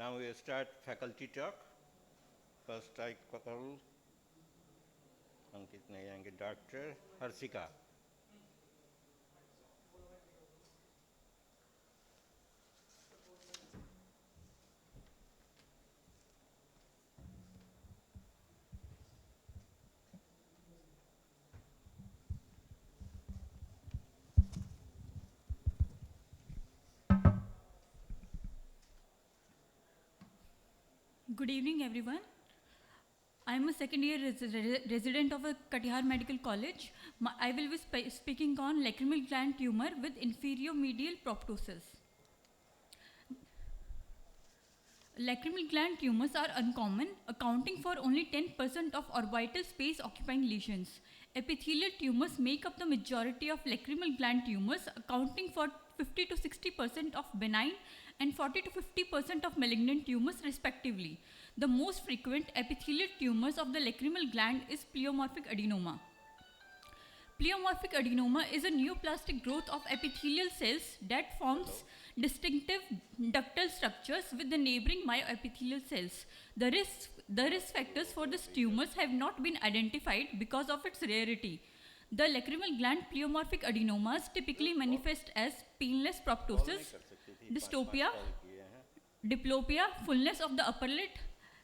Now we start faculty talk. First I call Ankit Nayangi, Dr. Harsika. Good evening, everyone. I am a second year resident of a Katihar Medical College. I will be speaking on lacrimal gland tumor with inferior medial proptosis. Lacrimal gland tumors are uncommon, accounting for only 10% of orbital space occupying lesions. Epithelial tumors make up the majority of lacrimal gland tumors, accounting for 50 to 60% of benign and 40 to 50% of malignant tumors respectively. The most frequent epithelial tumors of the lacrimal gland is pleomorphic adenoma. Pleomorphic adenoma is a neoplastic growth of epithelial cells that forms distinctive ductal structures with the neighboring myoepithelial cells. The risk factors for these tumors have not been identified because of its rarity. The lacrimal gland pleomorphic adenomas typically manifest as painless proptosis, dystopia, diplopia, fullness of the upper lid,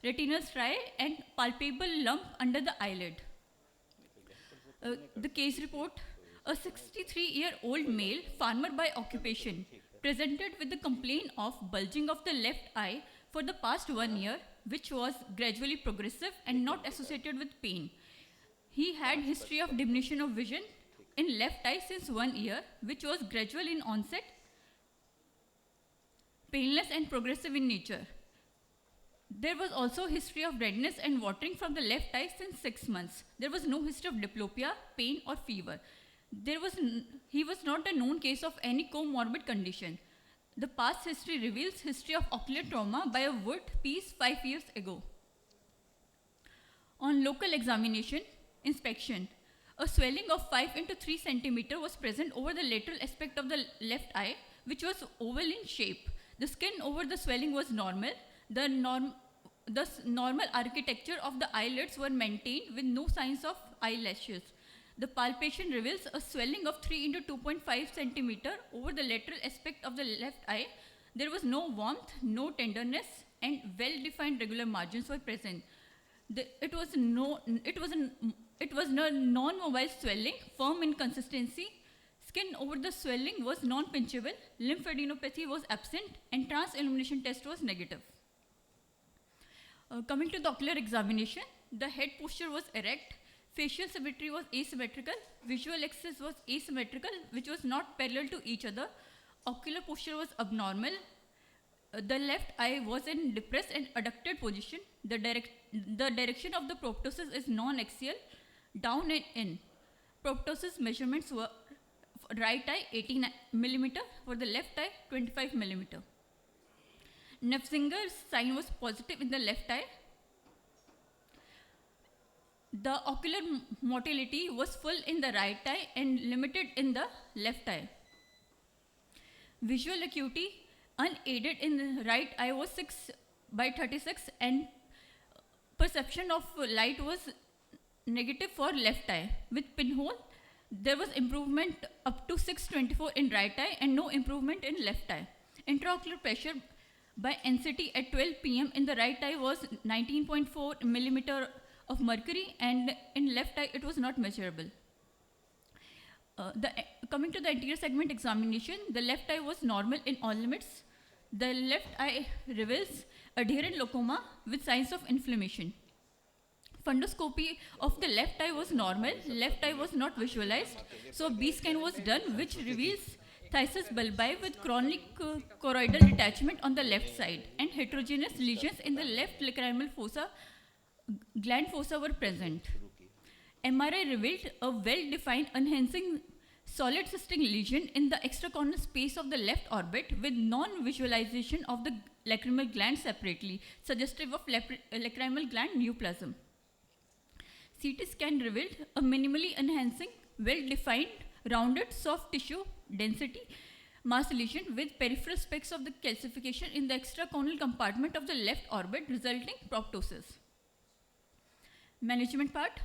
retinal striae, and palpable lump under the eyelid. The case report: a 63-year-old male, farmer by occupation, presented with the complaint of bulging of the left eye for the past 1 year, which was gradually progressive and not associated with pain. He had history of diminution of vision in left eye since 1 year, which was gradual in onset, painless and progressive in nature. There was also history of redness and watering from the left eye since 6 months. There was no history of diplopia, pain or fever. He was not a known case of any comorbid condition. The past history reveals history of ocular trauma by a wood piece 5 years ago. On local examination, inspection, a swelling of 5 into 3 centimeter was present over the lateral aspect of the left eye, which was oval in shape. The skin over the swelling was normal. The normal architecture of the eyelids were maintained with no signs of eyelashes. The palpation reveals a swelling of 3 into 2.5 centimeter over the lateral aspect of the left eye. There was no warmth, no tenderness, and well-defined regular margins were present. It was a non-mobile swelling, firm in consistency. Skin over the swelling was non-pinchable. Lymphadenopathy was absent, and trans-illumination test was negative. Coming to the ocular examination, the head posture was erect, facial symmetry was asymmetrical, visual axis was asymmetrical, which was not parallel to each other. Ocular posture was abnormal. The left eye was in depressed and adducted position. The direction of the proptosis is non-axial, down and in. Proptosis measurements were right eye 18 mm, for the left eye 25 mm. Nefzinger's sign was positive in the left eye. The ocular motility was full in the right eye and limited in the left eye. Visual acuity unaided in the right eye was 6/36 and perception of light was negative for left eye. With pinhole, there was improvement up to 6/24 in right eye and no improvement in left eye. Intraocular pressure by NCT at 12 p.m. in the right eye was 19.4 millimeter of mercury, and in left eye it was not measurable. Coming to the anterior segment examination, the left eye was normal in all limits. The left eye reveals adherent glaucoma with signs of inflammation. Fundoscopy of the left eye was normal. Left eye was not visualized. So B scan was done, which reveals phthisis bulbi with chronic choroidal detachment on the left side, and heterogeneous lesions in the left lacrimal fossa, gland fossa were present. MRI revealed a well-defined enhancing solid cystic lesion in the extracorneal space of the left orbit with non-visualization of the lacrimal gland separately, suggestive of lacrimal gland neoplasm. CT scan revealed a minimally enhancing, well-defined, rounded soft tissue density mass lesion with peripheral specks of the calcification in the extracorneal compartment of the left orbit, resulting proptosis. Management part.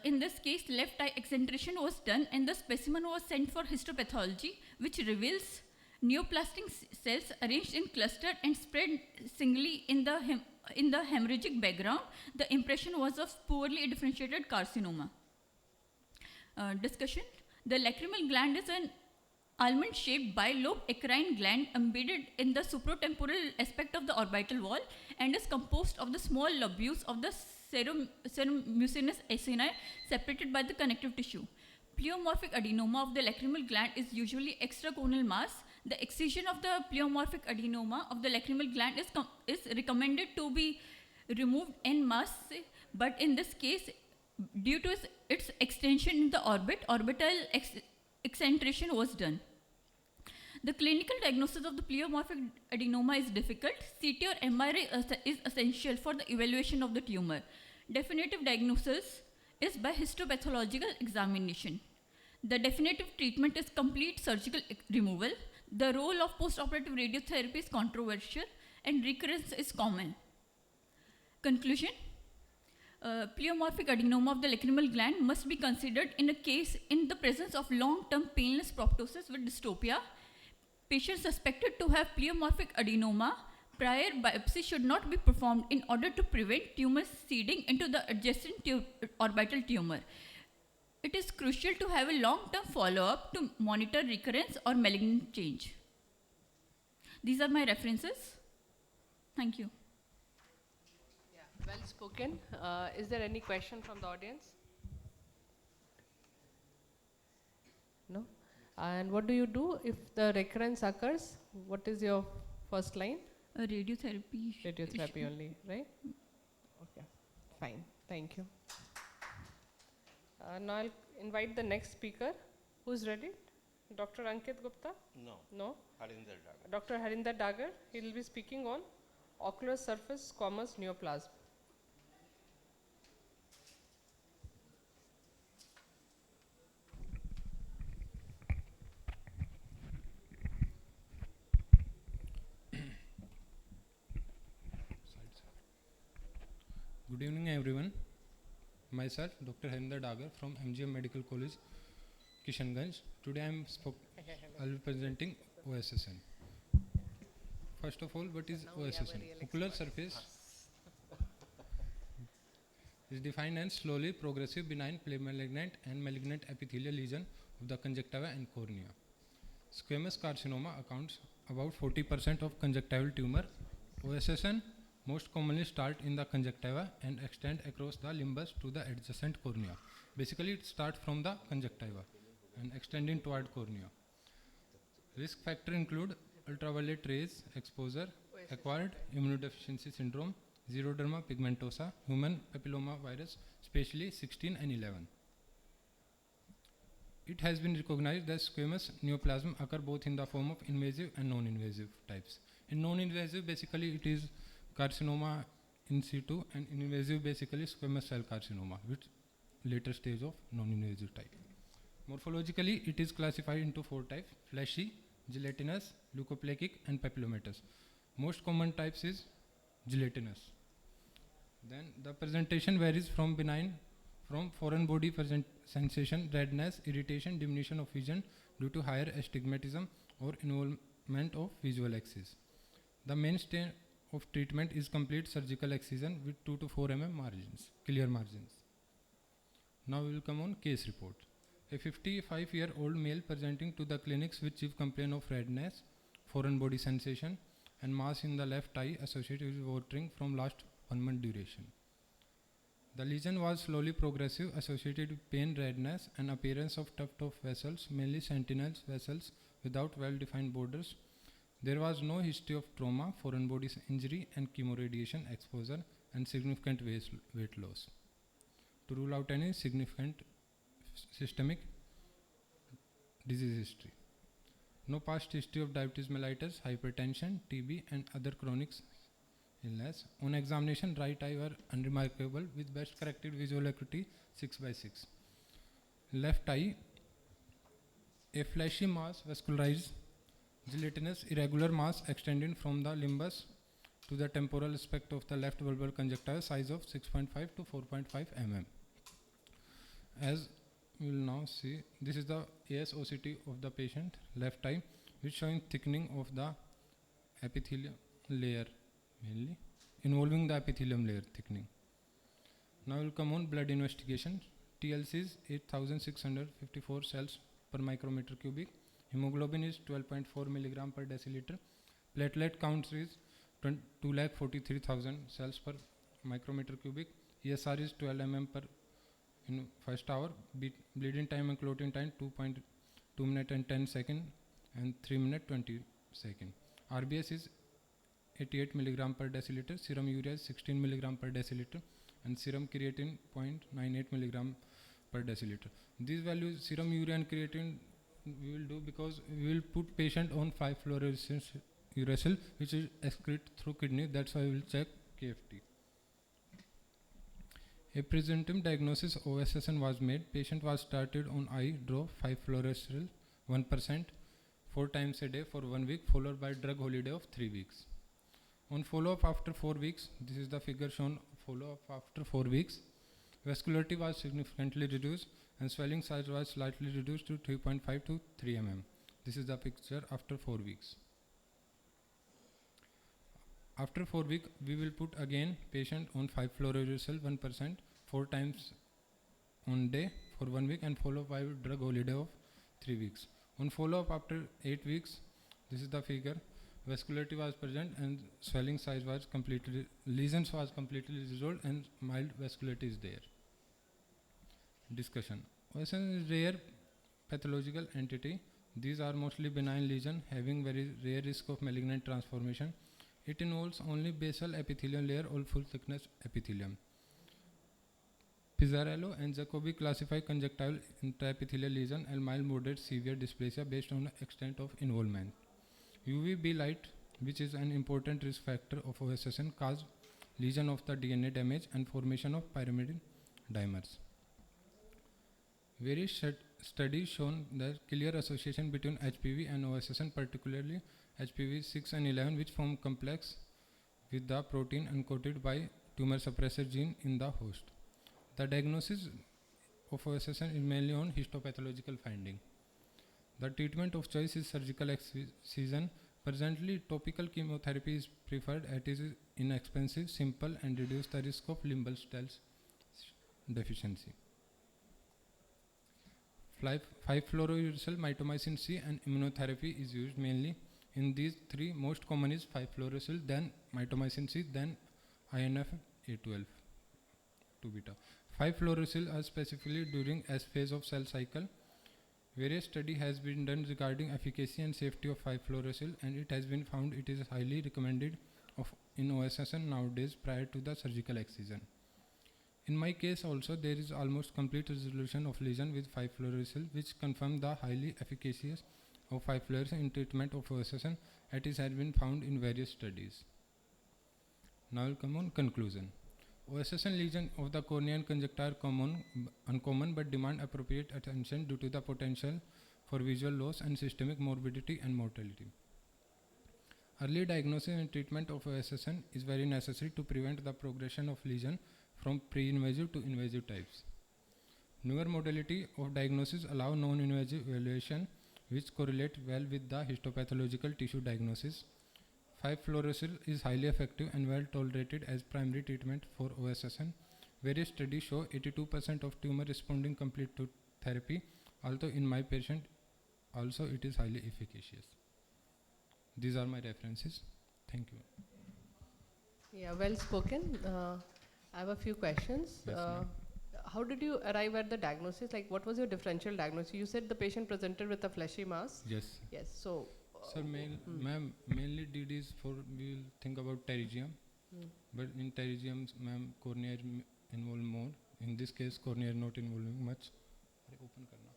In this case, left eye exentration was done and the specimen was sent for histopathology, which reveals neoplastic cells arranged in cluster and spread singly in the hemorrhagic background. The impression was of poorly differentiated carcinoma. Discussion. The lacrimal gland is an almond-shaped bilobe eccrine gland embedded in the supratemporal aspect of the orbital wall and is composed of the small lobules of the ceromucinous acini separated by the connective tissue. Pleomorphic adenoma of the lacrimal gland is usually extracorneal mass. The excision of the pleomorphic adenoma of the lacrimal gland is recommended to be removed en masse, but in this case, due to its extension in the orbit, orbital exentration was done. The clinical diagnosis of the pleomorphic adenoma is difficult. CT or MRI is essential for the evaluation of the tumor. Definitive diagnosis is by histopathological examination. The definitive treatment is complete surgical removal. The role of postoperative radiotherapy is controversial and recurrence is common. Conclusion. Pleomorphic adenoma of the lacrimal gland must be considered in a case in the presence of long-term painless proptosis with dystopia. Patients suspected to have pleomorphic adenoma, prior biopsy should not be performed in order to prevent tumor seeding into the adjacent orbital tumor. It is crucial to have a long-term follow-up to monitor recurrence or malignant change. These are my references. Thank you. Yeah, well spoken. Is there any question from the audience? No? And what do you do if the recurrence occurs? What is your first line? Radiotherapy. Radiotherapy only, right? Okay, fine. Thank you. Now I'll invite the next speaker. Who's ready? Dr. Ankit Gupta? No. No? Harinder Dagar. Dr. Harinder Dagar. He will be speaking on ocular surface squamous neoplasm. Good evening everyone. Myself Dr. Harinder Dagar from MGM Medical College, Kishanganj. Today I will be presenting OSSN. First of all, what is OSSN? Ocular surface is defined as slowly progressive benign pre-malignant and malignant epithelial lesion of the conjunctiva and cornea. Squamous carcinoma accounts about 40% of conjunctival tumor. OSSN most commonly start in the conjunctiva and extend across the limbus to the adjacent cornea. Basically, it starts from the conjunctiva and extending toward cornea. Risk factor include ultraviolet rays exposure, acquired immunodeficiency syndrome, xeroderma pigmentosa, human papilloma virus, especially 16 and 11. It has been recognized that squamous neoplasm occur both in the form of invasive and non-invasive types. In non-invasive, basically it is carcinoma in situ, and invasive basically squamous cell carcinoma, which later stage of non-invasive type. Morphologically, it is classified into 4 types: fleshy, gelatinous, leukoplakic, and papillomatous. Most common types is gelatinous. Then the presentation varies from benign, from foreign body present sensation, redness, irritation, diminution of vision due to higher astigmatism or involvement of visual axis. The mainstay of treatment is complete surgical excision with 2 to 4 mm margins, clear margins. Now we will come on case report. A 55-year-old male presenting to the clinics with chief complaint of redness, foreign body sensation, and mass in the left eye associated with watering from last 1 month duration. The lesion was slowly progressive, associated with pain, redness, and appearance of tuft of vessels, mainly sentinel vessels without well-defined borders. There was no history of trauma, foreign body injury, and chemoradiation exposure, and significant weight loss to rule out any significant systemic disease history. No past history of diabetes mellitus, hypertension, TB, and other chronic illness. On examination, right eye were unremarkable with best corrected visual acuity 6/6. Left eye, a fleshy mass vascularized Gelatinous irregular mass extending from the limbus to the temporal aspect of the left bulbar conjunctiva, size of 6.5 to 4.5 mm. As we will now see, this is the ASOCT of the patient, left eye, which showing thickening of the epithelium layer, mainly involving the epithelium layer thickening. Now we will come on blood investigation. TLC is 8654 cells per micrometer cubic. Hemoglobin is 12.4 milligram per deciliter. Platelet counts is 2,43,000 cells per micrometer cubic. ESR is 12 mm per in first hour. Bleeding time and clotting time 2.2 minutes and 10 seconds and 3 minutes 20 seconds. RBS is 88 milligram per deciliter. Serum urea is 16 milligram per deciliter, and serum creatine 0.98 milligram per deciliter. These values, serum urea and creatine, we will do because we will put patient on 5-fluorescence uracil, which is excreted through kidney. That's why we will check KFT. A presumptive diagnosis OSSN was made. Patient was started on eye drop 5-fluorouracil 1% 4 times a day for 1 week, followed by drug holiday of 3 weeks. On follow-up after 4 weeks, this is the figure shown. Follow-up after 4 weeks, vascularity was significantly reduced and swelling size was slightly reduced to 3.5 to 3 mm. This is the picture after 4 weeks. After 4 weeks, we will put again patient on 5-fluorouracil 1% 4 times on day for 1 week and follow by drug holiday of 3 weeks. On follow-up after 8 weeks, this is the figure. Vascularity was present and swelling size was completely, lesions was completely resolved and mild vascularity is there. Discussion. OSSN is rare pathological entity. These are mostly benign lesion having very rare risk of malignant transformation. It involves only basal epithelial layer or full thickness epithelium. Pizzarello and Jacobi classify conjunctival intraepithelial lesion and mild moderate severe dysplasia based on the extent of involvement. UVB light, which is an important risk factor of OSSN, cause lesion of the DNA damage and formation of pyrimidine dimers. Various studies shown the clear association between HPV and OSSN, particularly HPV 6 and 11, which form complex with the protein encoded by tumor suppressor gene in the host. The diagnosis of OSSN is mainly on histopathological finding. The treatment of choice is surgical excision. Presently, topical chemotherapy is preferred as it is inexpensive, simple, and reduces the risk of limbal cells deficiency. 5-fluorouracil, mitomycin C, and immunotherapy is used mainly. In these three, most common is 5-fluorouracil, then mitomycin C, then INF A12 to beta. 5-fluorouracil are specifically during S phase of cell cycle. Various study has been done regarding efficacy and safety of 5-fluorouracil, and it has been found it is highly recommended in OSSN nowadays prior to the surgical excision. In my case also, there is almost complete resolution of lesion with 5-fluorouracil, which confirm the highly efficacious of 5-fluorouracil in treatment of OSSN, as it has been found in various studies. Now we'll come on conclusion. OSSN lesion of the cornea and conjunctiva are uncommon but demand appropriate attention due to the potential for visual loss and systemic morbidity and mortality. Early diagnosis and treatment of OSSN is very necessary to prevent the progression of lesion from pre-invasive to invasive types. Newer modality of diagnosis allow non-invasive evaluation, which correlate well with the histopathological tissue diagnosis. 5-fluorouracil is highly effective and well tolerated as primary treatment for OSSN. Various studies show 82% of tumor responding complete to therapy, although in my patient also it is highly efficacious. These are my references. Thank you. Yeah, well spoken. I have a few questions. Yes, ma'am. How did you arrive at the diagnosis? Like, what was your differential diagnosis? You said the patient presented with a fleshy mass. Yes. Yes. So. Sir, ma'am, mainly DD is for, we will think about pterygium, but in pterygium, ma'am, cornea is involved more. In this case, cornea is not involving much. Open karna.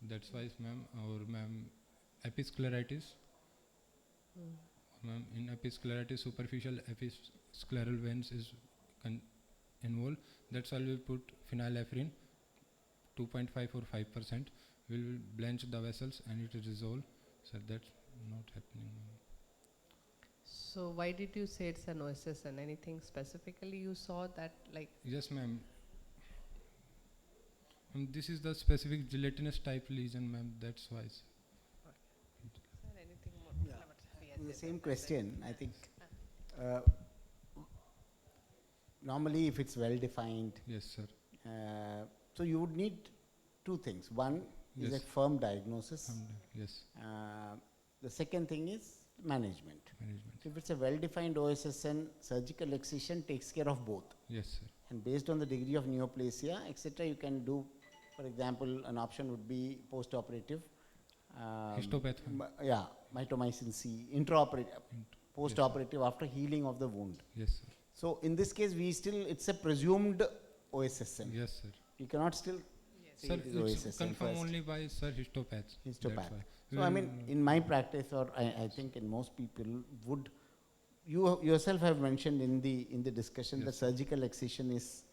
That's why, ma'am, or ma'am, episcleritis. Ma'am, in episcleritis, superficial episcleral veins is involved. That's why we put phenylephrine, 2.5 or 5%. We will blanch the vessels and it will resolve. So that's not happening, ma'am. So why did you say it's an OSSN? Anything specifically you saw that like? Yes, ma'am. This is the specific gelatinous type lesion, ma'am. That's why. Sir, anything more? Yeah. The same question, I think. Normally, if it's well defined, Yes, sir. so you would need two things. One is a Yes. firm diagnosis. Yes, The second thing is management. management. So if it's a well defined OSSN, surgical excision takes care of both. Yes, sir. And based on the degree of neoplasia, etc., you can do, for example, an option would be post-operative. Histopath. Yeah, mitomycin C, intraoperative, post-operative after healing of the wound. Yes, sir. So in this case, it's a presumed OSSN. Yes, sir. You cannot still say Sir, it is it's OSSN confirmed first. only by sir histopaths. Histopath. That's why. So I mean, in my practice, or I think in most people would, you yourself have mentioned in the discussion that Yes. surgical excision is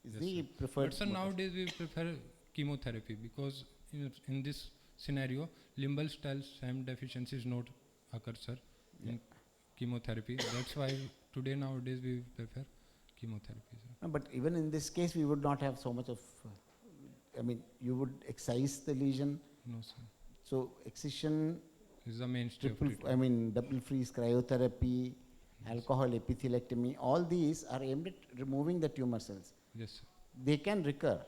Yes, the sir. preferred. But sir, mode. nowadays we prefer chemotherapy because in this scenario, limbal style SAM deficiencies not occur, sir, in chemotherapy. That's why today nowadays we prefer chemotherapy, sir. No, but even in this case, we would not have so much of. I mean, you would excise the lesion. No, sir. So excision, This is the mainstay of treatment. double freeze cryotherapy, alcohol epithelectomy, all these are aimed at removing the tumor cells. Yes, sir. They can recur.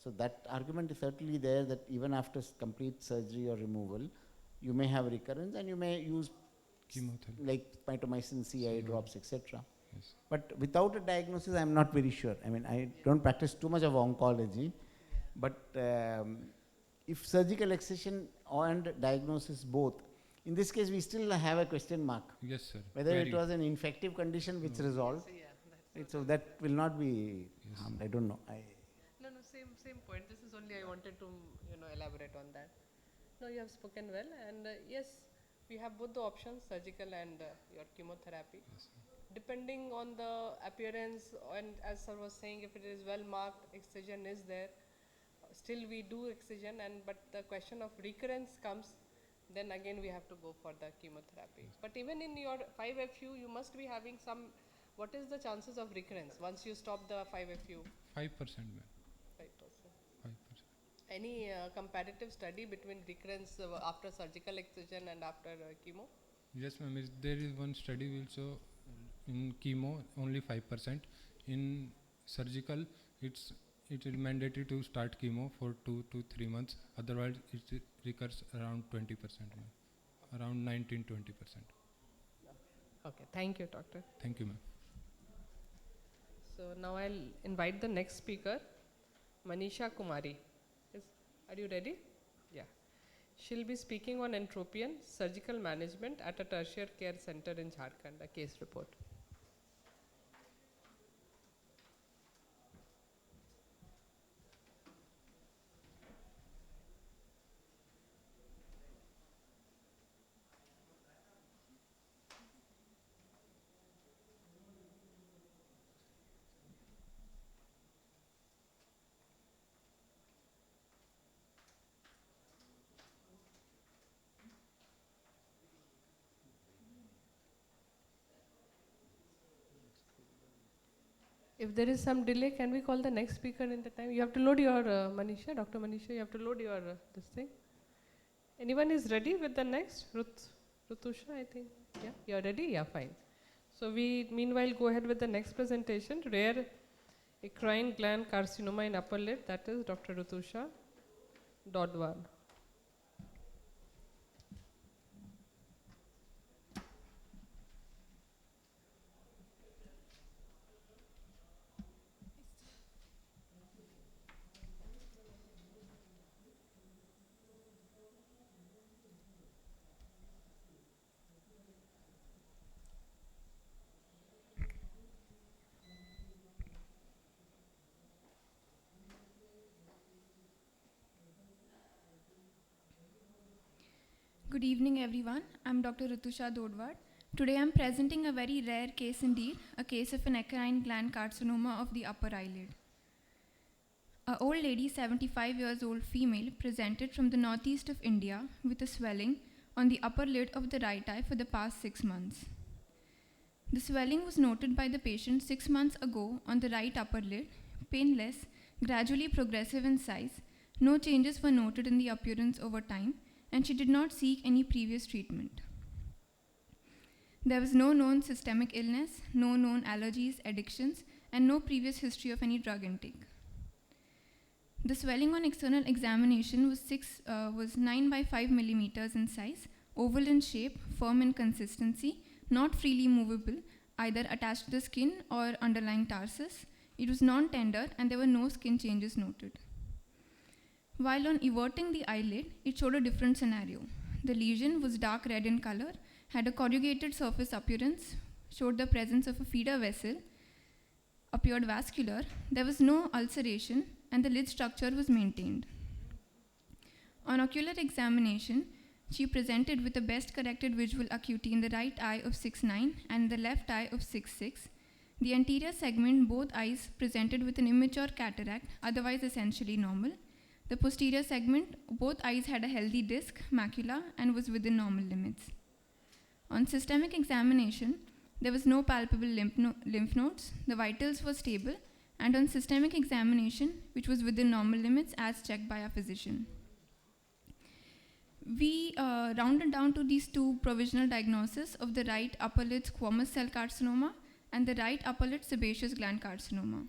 So that argument is certainly there that even after complete surgery or removal, you may have recurrence and you may use Chemotherapy. like mitomycin C eye drops, etc. Yes. But without a diagnosis, I am not very sure. I mean, I don't practice too much of oncology, but if surgical excision and diagnosis both, in this case, we still have a question mark. Yes, sir. Whether Very. it was an infective condition which resolved, so that will not be Yes. harmed. I don't know. No, same point. This is only I wanted to, elaborate on that. No, you have spoken well, and yes, we have both the options, surgical and your chemotherapy. Yes, sir. Depending on the appearance, and as sir was saying, if it is well marked, excision is there. Still, we do excision, but the question of recurrence comes. Then again, we have to go for the chemotherapy. But even in your 5FU, you must be having some. What is the chances of recurrence once you stop the 5FU? 5%, ma'am. 5%. 5%. Any comparative study between recurrence after surgical excision and after chemo? Yes, ma'am. There is one study will show in chemo only 5%. In surgical, it is mandatory to start chemo for 2 to 3 months. Otherwise, it recurs around 20%, ma'am. Around 19-20%. Okay, thank you, doctor. Thank you, ma'am. So now I'll invite the next speaker, Manisha Kumari. Are you ready? Yeah. She'll be speaking on entropion surgical management at a tertiary care center in Jharkhand, a case report. If there is some delay, can we call the next speaker in the time? You have to load your, Manisha, Dr. Manisha, you have to load your, this thing. Anyone is ready with the next? Rutusha, I think. Yeah, you're ready? Yeah, fine. So we, meanwhile, go ahead with the next presentation, rare eccrine gland carcinoma in upper lid, that is Dr. Rutusha Dodwar. Good evening, everyone. I'm Dr. Rutusha Dodwar. Today I'm presenting a very rare case indeed, a case of an eccrine gland carcinoma of the upper eyelid. A old lady, 75 years old female, presented from the northeast of India with a swelling on the upper lid of the right eye for the past 6 months. The swelling was noted by the patient 6 months ago on the right upper lid, painless, gradually progressive in size. No changes were noted in the appearance over time, and she did not seek any previous treatment. There was no known systemic illness, no known allergies, addictions, and no previous history of any drug intake. The swelling on external examination was 9 by 5 millimeters in size, oval in shape, firm in consistency, not freely movable, either attached to the skin or underlying tarsus. It was non-tender and there were no skin changes noted. While on everting the eyelid, it showed a different scenario. The lesion was dark red in color, had a corrugated surface appearance, showed the presence of a feeder vessel, appeared vascular, there was no ulceration, and the lid structure was maintained. On ocular examination, she presented with the best corrected visual acuity in the right eye of 6.9 and the left eye of 6.6. The anterior segment, both eyes presented with an immature cataract, otherwise essentially normal. The posterior segment, both eyes had a healthy disc, macula, and was within normal limits. On systemic examination, there was no palpable lymph nodes, the vitals were stable, and on systemic examination, which was within normal limits as checked by our physician. We rounded down to these two provisional diagnoses of the right upper lid squamous cell carcinoma and the right upper lid sebaceous gland carcinoma.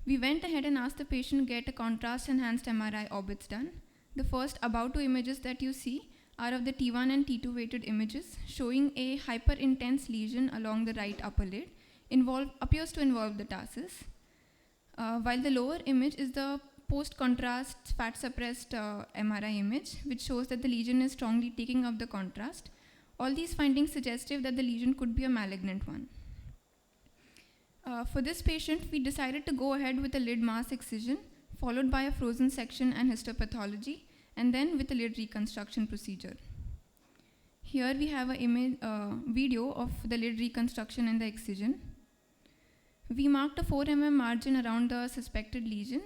We went ahead and asked the patient to get a contrast-enhanced MRI orbits done. The first above two images that you see are of the T1 and T2 weighted images showing a hyper-intense lesion along the right upper lid, appears to involve the tarsus. While the lower image is the post-contrast fat-suppressed MRI image, which shows that the lesion is strongly taking up the contrast. All these findings suggestive that the lesion could be a malignant one. For this patient, we decided to go ahead with a lid mass excision, followed by a frozen section and histopathology, and then with a lid reconstruction procedure. Here we have a video of the lid reconstruction and the excision. We marked a 4 mm margin around the suspected lesion,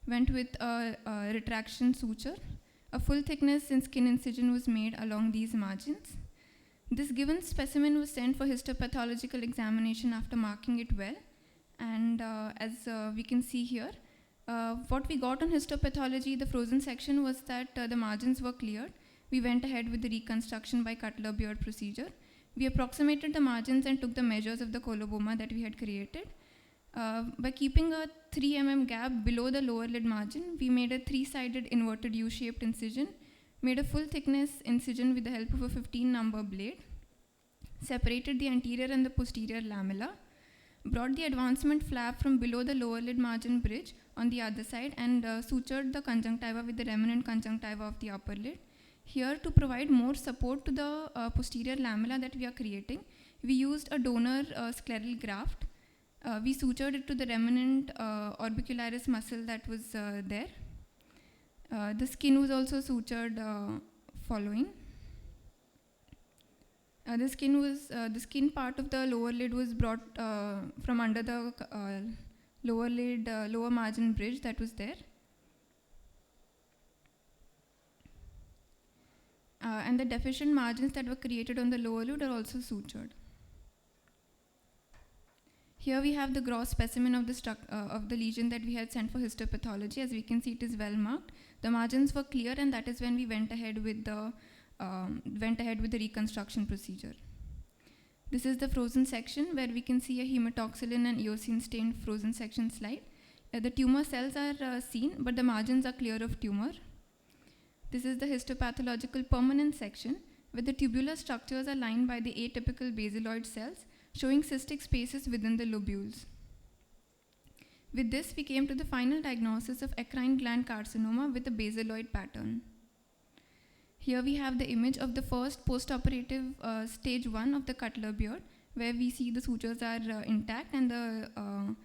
went with a retraction suture. A full thickness and skin incision was made along these margins. This given specimen was sent for histopathological examination after marking it well. And as we can see here, what we got on histopathology, the frozen section, was that the margins were cleared. We went ahead with the reconstruction by Cutler beard procedure. We approximated the margins and took the measures of the coloboma that we had created. By keeping a 3 mm gap below the lower lid margin, we made a 3-sided inverted U-shaped incision, made a full thickness incision with the help of a 15 number blade, separated the anterior and the posterior lamella, brought the advancement flap from below the lower lid margin bridge on the other side, and sutured the conjunctiva with the remnant conjunctiva of the upper lid. Here, to provide more support to the posterior lamella that we are creating, we used a donor scleral graft. We sutured it to the remnant orbicularis muscle that was there. The skin was also sutured following. The skin part of the lower lid was brought from under the lower lid, lower margin bridge that was there. And the deficient margins that were created on the lower lid are also sutured. Here we have the gross specimen of the lesion that we had sent for histopathology. As we can see, it is well marked. The margins were clear, and that is when we went ahead with the reconstruction procedure. This is the frozen section where we can see a hematoxylin and eosine stained frozen section slide. The tumor cells are seen, but the margins are clear of tumor. This is the histopathological permanent section where the tubular structures are lined by the atypical basaloid cells, showing cystic spaces within the lobules. With this, we came to the final diagnosis of eccrine gland carcinoma with a basaloid pattern. Here we have the image of the first postoperative stage 1 of the Cutler beard, where we see the sutures are intact and the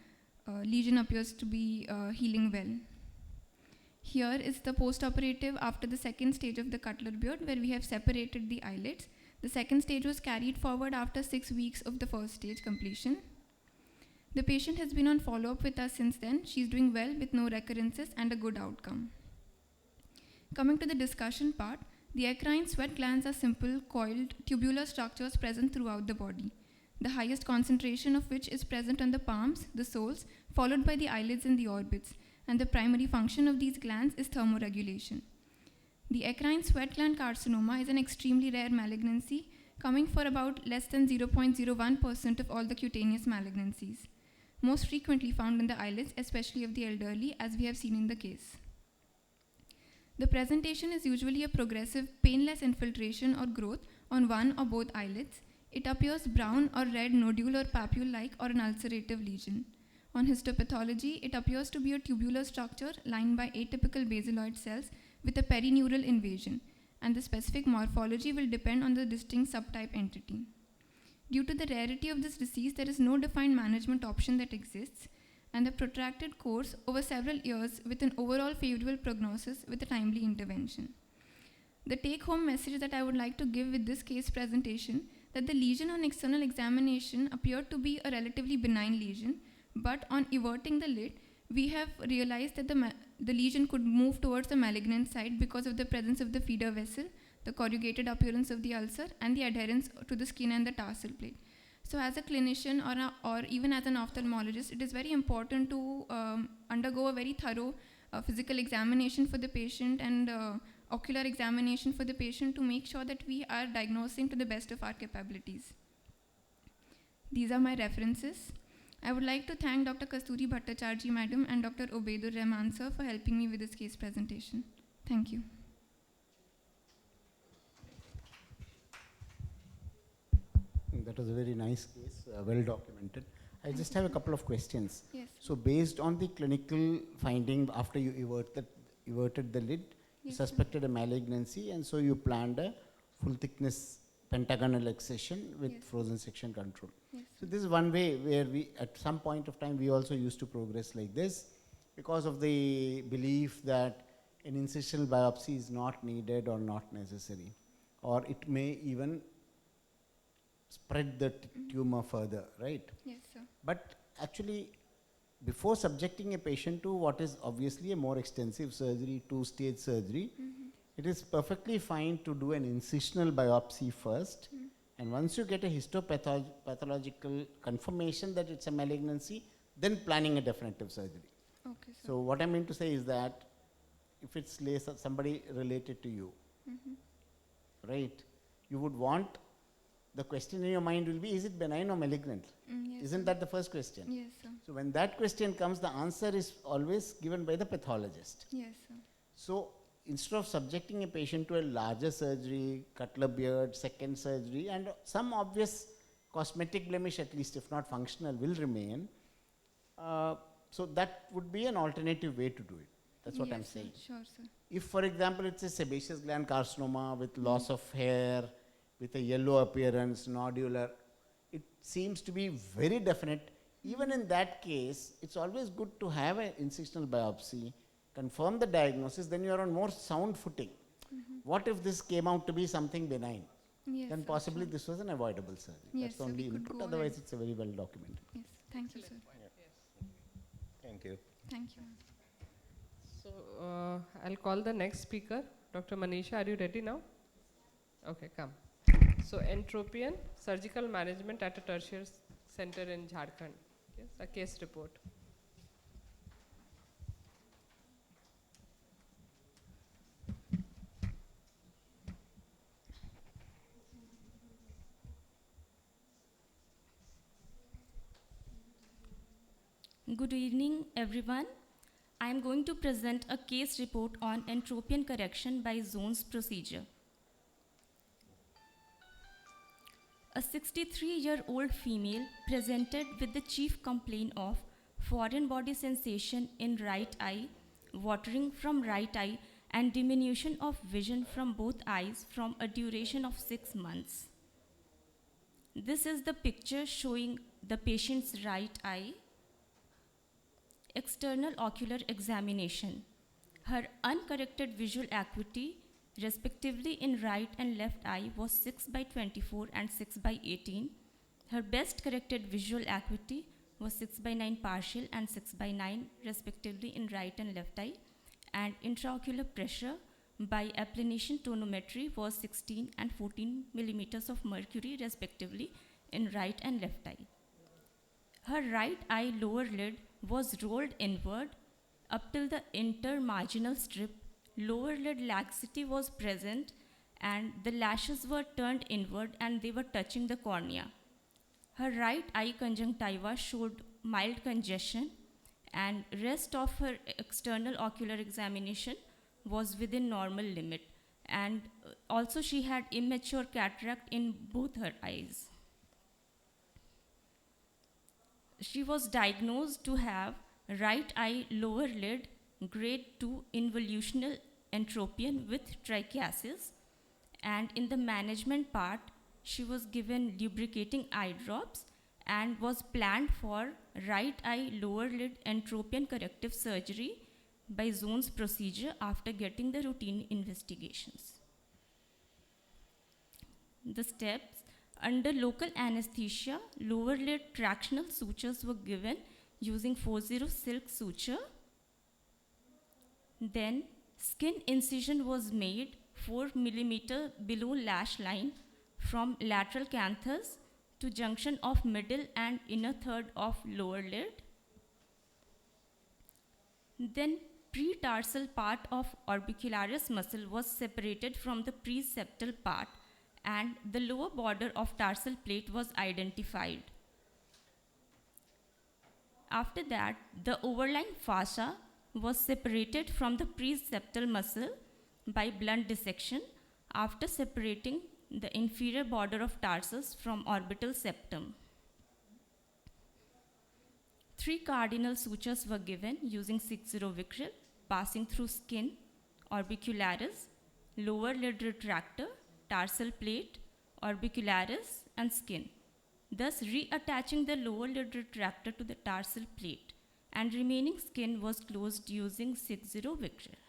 lesion appears to be healing well. Here is the postoperative after the second stage of the Cutler beard, where we have separated the eyelids. The second stage was carried forward after 6 weeks of the first stage completion. The patient has been on follow-up with us since then. She's doing well with no recurrences and a good outcome. Coming to the discussion part, The eccrine sweat glands are simple, coiled, tubular structures present throughout the body, the highest concentration of which is present on the palms, the soles, followed by the eyelids and the orbits, and the primary function of these glands is thermoregulation. The eccrine sweat gland carcinoma is an extremely rare malignancy, coming for about less than 0.01% of all the cutaneous malignancies, most frequently found in the eyelids, especially of the elderly, as we have seen in the case. The presentation is usually a progressive, painless infiltration or growth on one or both eyelids. It appears brown or red nodule or papule-like or an ulcerative lesion. On histopathology, it appears to be a tubular structure lined by atypical basaloid cells with a perineural invasion, and the specific morphology will depend on the distinct subtype entity. Due to the rarity of this disease, there is no defined management option that exists, and the protracted course over several years with an overall favorable prognosis with a timely intervention. The take-home message that I would like to give with this case presentation that the lesion on external examination appeared to be a relatively benign lesion, but on everting the lid, we have realized that the lesion could move towards the malignant side because of the presence of the feeder vessel, the corrugated appearance of the ulcer, and the adherence to the skin and the tarsal plate. So as a clinician or even as an ophthalmologist, it is very important to undergo a very thorough physical examination for the patient and ocular examination for the patient to make sure that we are diagnosing to the best of our capabilities. These are my references. I would like to thank Dr. Kasturi Bhattacharjee Madam and Dr. Obaidur Rahman Sir for helping me with this case presentation. Thank you. That was a very nice case, well documented. I just have a couple of questions. Yes. So based on the clinical finding after you everted the lid, you Yes, sir. suspected a malignancy, and so you planned a full thickness pentagonal excision with Yes. frozen section control. Yes. So this is one way where we, at some point of time, we also used to progress like this because of the belief that an incisional biopsy is not needed or not necessary, or it may even spread the tumor further, right? Yes, sir. But actually, before subjecting a patient to what is obviously a more extensive surgery, two-stage surgery, it is perfectly fine to do an incisional biopsy first. And once you get a histopathological confirmation that it's a malignancy, then planning a definitive surgery. Okay, sir. So what I mean to say is that if it's somebody related to you, right, you would want, the question in your mind will be, is it benign or malignant? Yes, Isn't sir. that the first question? Yes, sir. So when that question comes, the answer is always given by the pathologist. Yes, sir. So instead of subjecting a patient to a larger surgery, cutler beard, second surgery, and some obvious cosmetic blemish, at least if not functional, will remain. So that would be an alternative way to do it. That's what I'm Yes, sir. saying. Sure, sir. If, for example, it's a sebaceous gland carcinoma with loss of hair, with a yellow appearance, nodular, it seems to be very definite. Even in that case, it's always good to have an incisional biopsy, confirm the diagnosis, then you are on more sound footing. What if this came out to be something benign? Yes, Then sir, possibly sure. this was an avoidable surgery. Yes, That's the sir, we only could input, go otherwise ahead. it's a very well documented. Yes. Thank you, sir. Thank you. Thank you. So I'll call the next speaker. Dr. Manisha, are you ready now? Okay, come. So entropion, surgical management at a tertiary center in Jharkhand. Yes, a case report. Good evening, everyone. I am going to present a case report on entropion correction by zones procedure. A 63-year-old female presented with the chief complaint of foreign body sensation in right eye, watering from right eye, and diminution of vision from both eyes from a duration of 6 months. This is the picture showing the patient's right eye. External ocular examination. Her uncorrected visual acuity, respectively in right and left eye, was 6 by 24 and 6 by 18. Her best corrected visual acuity was 6 by 9 partial and 6 by 9, respectively in right and left eye. And intraocular pressure by applanation tonometry was 16 and 14 millimeters of mercury respectively in right and left eye. Her right eye lower lid was rolled inward up till the intermarginal strip. Lower lid laxity was present and the lashes were turned inward and they were touching the cornea. Her right eye conjunctiva showed mild congestion and rest of her external ocular examination was within normal limit, and also she had immature cataract in both her eyes. She was diagnosed to have right eye lower lid grade 2 involutional entropion with trichiasis, and in the management part she was given lubricating eye drops and was planned for right eye lower lid entropion corrective surgery by Zone's procedure after getting the routine investigations. The steps: under local anesthesia, lower lid tractional sutures were given using 40 silk suture. Then skin incision was made 4 millimeter below lash line from lateral canthus to junction of middle and inner third of lower lid. Then pretarsal part of orbicularis muscle was separated from the preseptal part and the lower border of tarsal plate was identified. After that, the overlying fascia was separated from the preseptal muscle by blunt dissection after separating the inferior border of tarsus from orbital septum. 3 cardinal sutures were given using 60 Vicryl, passing through skin, orbicularis, lower lid retractor, tarsal plate, orbicularis, and skin, thus reattaching the lower lid retractor to the tarsal plate, and remaining skin was closed using 60 Vicryl.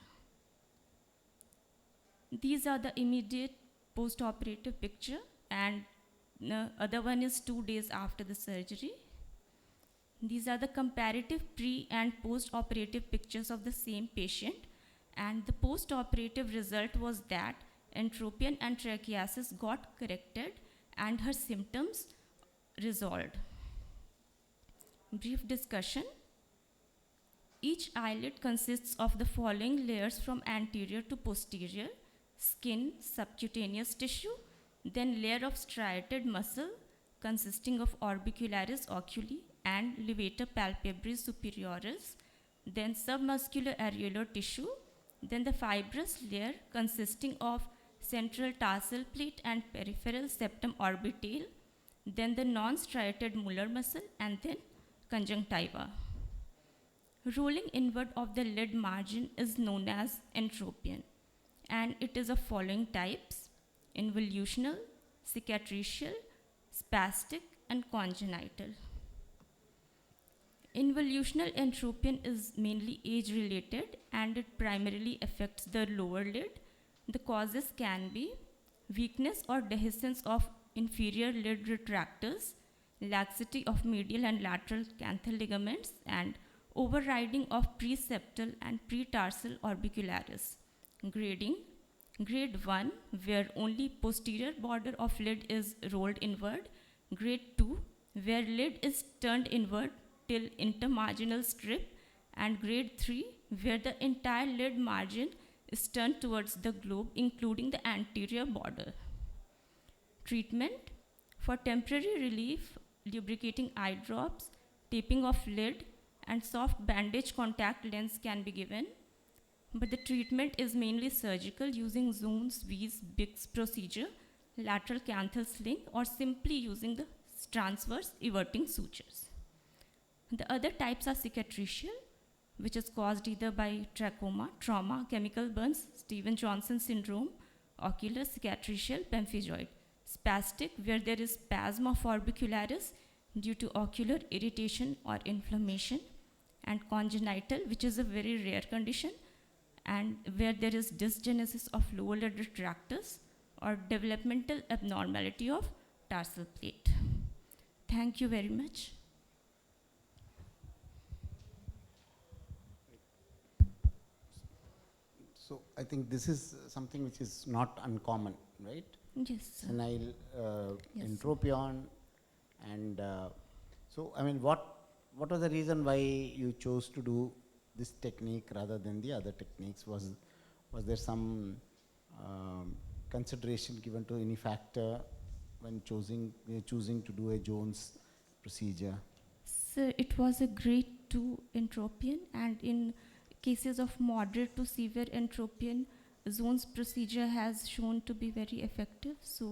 These are the immediate post-operative picture, and the other one is 2 days after the surgery. These are the comparative pre and post-operative pictures of the same patient, and the post-operative result was that entropion and trichiasis got corrected and her symptoms resolved. Brief discussion. Each eyelid consists of the following layers from anterior to posterior: skin, subcutaneous tissue, then layer of striated muscle consisting of orbicularis oculi and levator palpebrae superioris, then submuscular areolar tissue, then the fibrous layer consisting of central tarsal plate and peripheral septum orbital, then the non-striated molar muscle, and then conjunctiva. Rolling inward of the lid margin is known as entropion, and it is of following types: involutional, cicatricial, spastic, and congenital. Involutional entropion is mainly age-related and it primarily affects the lower lid. The causes can be weakness or dehiscence of inferior lid retractors, laxity of medial and lateral canthal ligaments, and overriding of preseptal and pretarsal orbicularis. Grading: grade 1, where only posterior border of lid is rolled inward; grade 2, where lid is turned inward till intermarginal strip; and grade 3, where the entire lid margin is turned towards the globe, including the anterior border. Treatment: for temporary relief, lubricating eye drops, taping of lid, and soft bandage contact lens can be given, but the treatment is mainly surgical using Zone's Biggs procedure, lateral canthal sling, or simply using the transverse everting sutures. The other types are cicatricial, which is caused either by trachoma, trauma, chemical burns, Stevens-Johnson syndrome, ocular, cicatricial, pemphigoid; spastic, where there is spasm of orbicularis due to ocular irritation or inflammation; and congenital, which is a very rare condition and where there is dysgenesis of lower lid retractors or developmental abnormality of tarsal plate. Thank you very much. So I think this is something which is not uncommon, right? Yes, sir. Senile Yes, sir. entropion, and so I mean, what was the reason why you chose to do this technique rather than the other techniques? Was there some consideration given to any factor when choosing to do a Jones procedure? Sir, it was a grade 2 entropion, and in cases of moderate to severe entropion, Zone's procedure has shown to be very effective. So,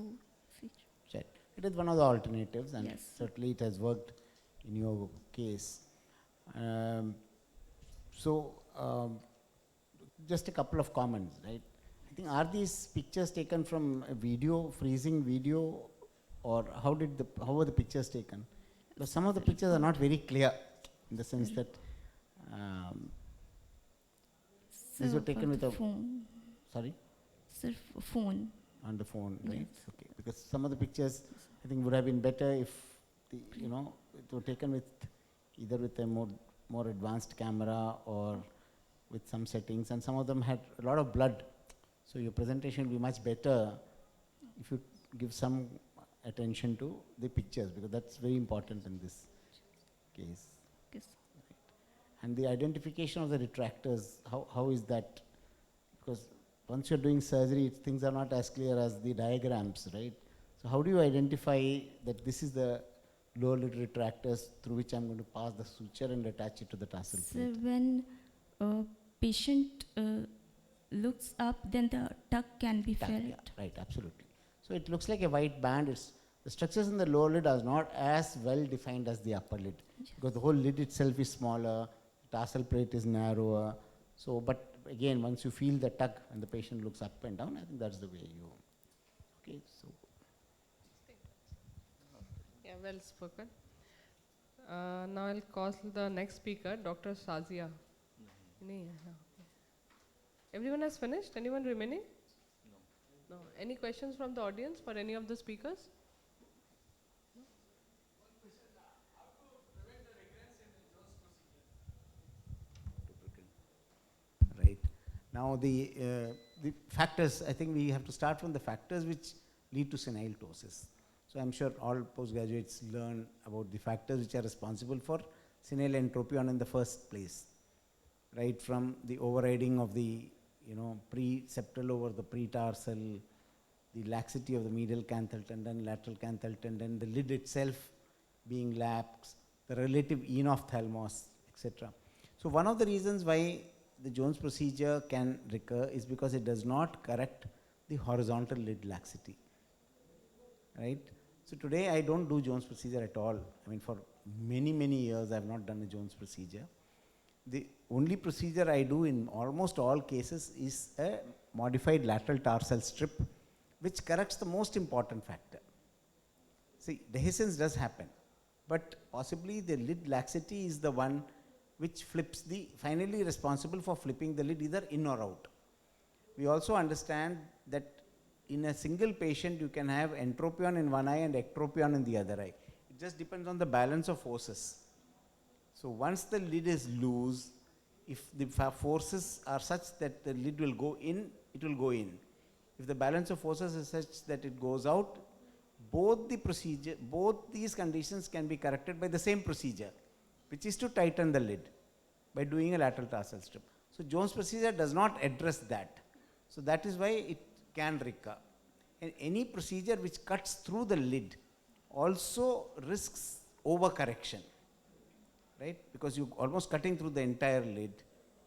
Right. It is one of the alternatives, and yes. certainly it has worked in your case. So, just a couple of comments, right? I think, are these pictures taken from a video, freezing video, or how were the pictures taken? Because some of the pictures are not very clear, in the sense that these were taken with a phone. Sorry? Sir, phone. On the phone, right? Yes. Okay. Because some of the pictures, I think, would have been better if it were taken with either with a more advanced camera or with some settings, and some of them had a lot of blood. So your presentation will be much better if you give some attention to the pictures, because that's very important in this case. Yes. And the identification of the retractors, how is that? Because once you're doing surgery, things are not as clear as the diagrams, right? So how do you identify that this is the lower lid retractors through which I'm going to pass the suture and attach it to the tarsal So plate? when a patient looks up, then the tuck can be felt. Yeah, right, absolutely. So it looks like a white band. The structures in the lower lid are not as well defined as the upper lid, because the whole lid itself is smaller, the tarsal plate is narrower. So, but again, once you feel the tug and the patient looks up and down, I think that's the way you. Okay, so. Yeah, well spoken. Now I'll call the next speaker, Dr. Shazia. Okay. Everyone has finished? Anyone remaining? No. Any questions from the audience for any of the speakers? Right. Now the factors, I think we have to start from the factors which lead to senile ptosis. So I'm sure all postgraduates learn about the factors which are responsible for senile entropion in the first place. Right from the overriding of the pre-septal over the pre-tarsal, the laxity of the medial canthal tendon, lateral canthal tendon, the lid itself being lax, the relative enophthalmos, etc. So one of the reasons why the Jones procedure can recur is because it does not correct the horizontal lid laxity, right? So today I don't do Jones procedure at all. I mean, for many, many years I have not done a Jones procedure. The only procedure I do in almost all cases is a modified lateral tarsal strip, which corrects the most important factor. See, dehiscence does happen, but possibly the lid laxity is the one which flips finally responsible for flipping the lid either in or out. We also understand that in a single patient you can have entropion in one eye and ectropion in the other eye. It just depends on the balance of forces. So once the lid is loose, if the forces are such that the lid will go in, it will go in. If the balance of forces is such that it goes out, both these conditions can be corrected by the same procedure, which is to tighten the lid by doing a lateral tarsal strip. So Jones procedure does not address that. So that is why it can recur. And any procedure which cuts through the lid also risks overcorrection, right? Because you're almost cutting through the entire lid.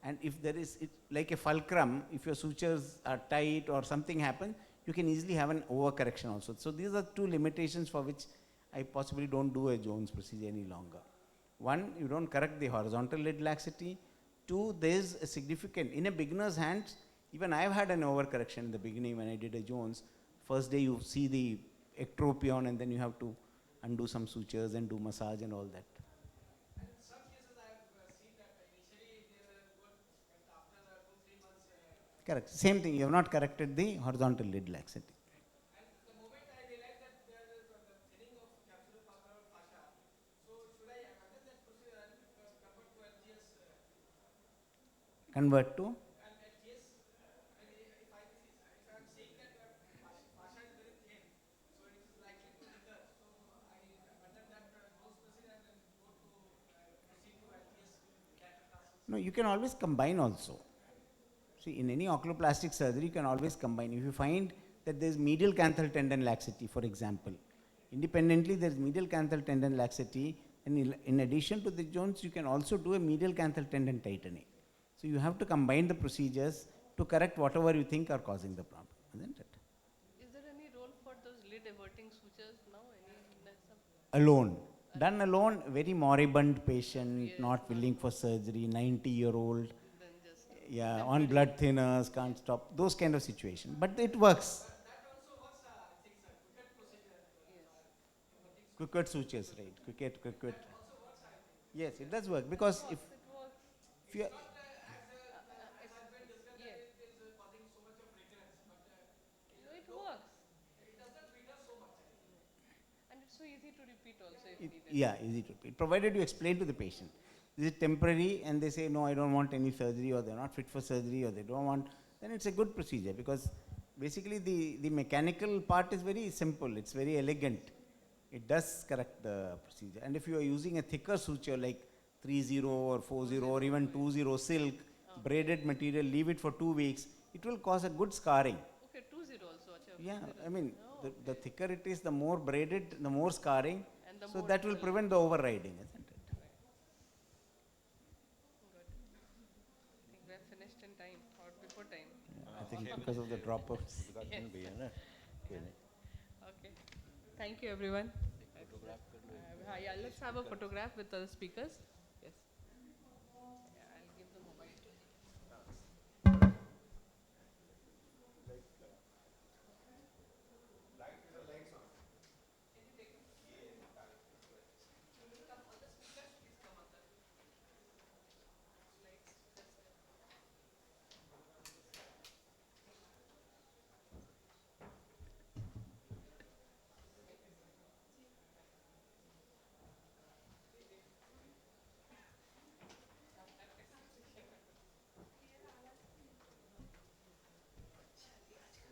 And if there is, like a fulcrum, if your sutures are tight or something happens, you can easily have an overcorrection also. So these are two limitations for which I possibly don't do a Jones procedure any longer. One, you don't correct the horizontal lid laxity. Two, there's a significant, in a beginner's hands, even I've had an overcorrection in the beginning when I did a Jones. First day you see the ectropion and then you have to undo some sutures and do massage and all that. And in some cases I have seen that initially they were good, but after 2-3 months. Correct. Same thing, you have not corrected the horizontal lid laxity. And the moment I realized that there is the thinning of capsulofacial fascia, so should I abandon that procedure and convert to LGS? Convert to? LGS No, you can always combine also. See, in any oculoplastic surgery, you can always combine. If you find that there is medial canthal tendon laxity, for example, independently there is medial canthal tendon laxity, and in addition to the joints, you can also do a medial canthal tendon tightening. So you have to combine the procedures to correct whatever you think are causing the problem, isn't it? Is there any role for those lid averting sutures now? Alone. Done alone, very moribund patient, not willing for surgery, 90-year-old, Then just yeah, on blood thinners, can't stop, those kind of situation. But it works. That also works, I think, sir. Quicket procedure. Quicket sutures, right? Quicket. Also works, I think. Yes, it does work because if you As has been discussed, that it is causing so much of recurrence, but it works. it does not treat us so much. And it's so easy to repeat also if It, needed. yeah, easy to repeat. Provided you explain to the patient, this is temporary, and they say, no, I don't want any surgery, or they're not fit for surgery, or they don't want, then it's a good procedure, because basically the mechanical part is very simple, it's very elegant. It does correct the procedure. And if you are using a thicker suture like 3-0 or 4-0 or even 2-0 silk, braided material, leave it for 2 weeks, it will cause a good scarring. Okay, 2-0 also. Acha, Yeah, 2-0. I mean, Oh, the thicker it is, the more braided, the more scarring. And the So more that will it will- prevent the overriding, isn't it? Good. I think we have finished in time or before time. I think because of the dropouts. Okay. Thank you, everyone. Yeah, let's have a photograph with the speakers.